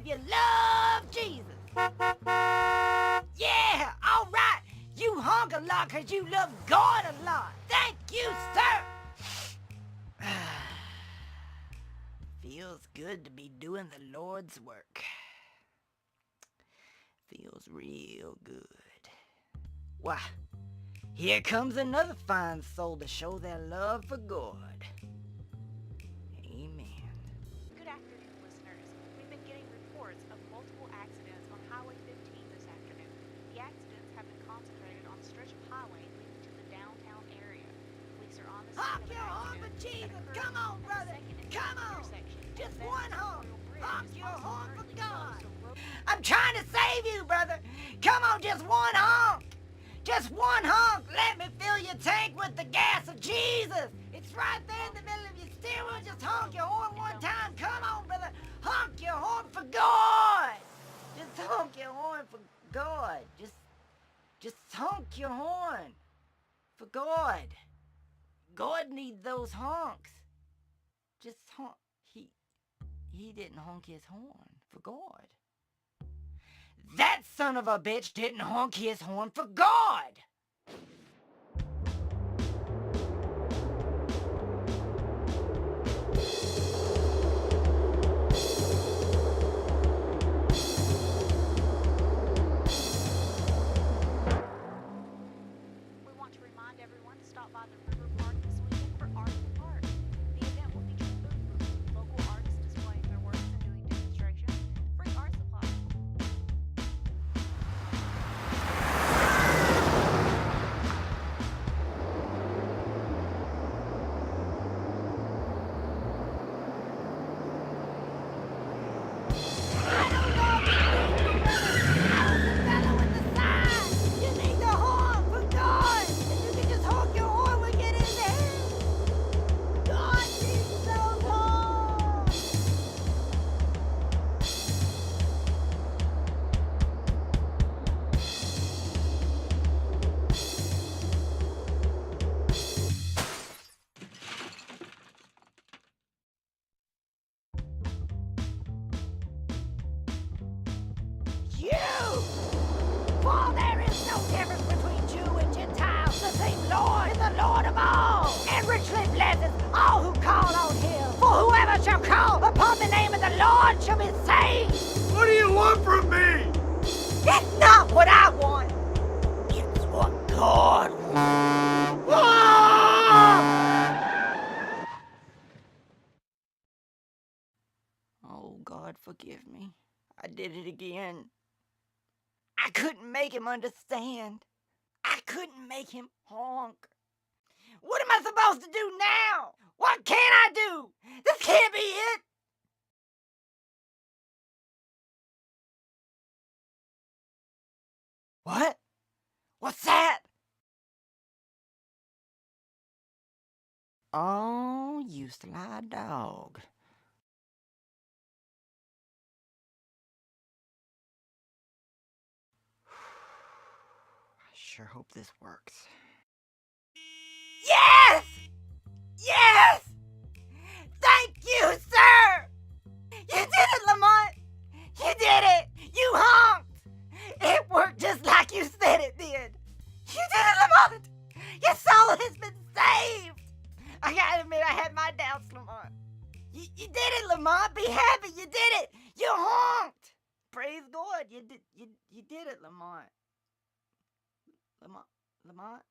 if you love Jesus. Yeah, all right. You honk a lot because you love God a lot. Thank you, sir. Feels good to be doing the Lord's work. Feels real good. Why, here comes another fine soul to show their love for God. Amen. Good afternoon, listeners. We've been getting reports of multiple accidents on Highway 15 this afternoon. The accidents have been concentrated on the stretch of highway leading to the downtown area. Police are on the scene Honk of an your horn for accident Jesus! that Come on, occurred brother! at the 2nd and Come 5th on! intersection. Just Then one the honk! Memorial Bridge Honk is your also horn for currently God! closed, so I'm trying to save you, brother! Come on, just one honk! Just one honk! Let me fill your tank with the gas of Jesus! It's right there in the middle of your steering wheel. Just honk your horn one time. Come on, brother! Honk your horn for God! Just honk your horn for God. Just honk your horn for God. God needs those honks. Just honk. He didn't honk his horn for God. That son of a bitch didn't honk his horn for God. we want to remind everyone to stop by the River Park this weekend for Art in the Park. The event will feature food booths, local artists displaying their works and doing demonstrations, free art supplies. I don't know if you need to, brother. I was the fellow with the sign. You need the horn for God. If you could just honk your horn, we get in there. God needs those horns. You! For there is no difference between Jew and Gentile. The same Lord is the Lord of all, and richly blesses all who call on him. For whoever shall call upon the name of the Lord shall be saved. What do you want from me? It's not what I want. It's what God wants. Oh, God, forgive me. I did it again. I couldn't make him understand. I couldn't make him honk. What am I supposed to do now? What can I do? This can't be it. What? What's that? Oh, you sly dog. I sure hope this works. Yes! Yes! Thank you, sir! You did it, Lamont! You did it! You honked! It worked just like you said it did! You did it, Lamont! Your soul has been saved! I gotta admit, I had my doubts, Lamont. You did it, Lamont! Be happy! You did it! You honked! Praise God! You did it, Lamont. Lamont?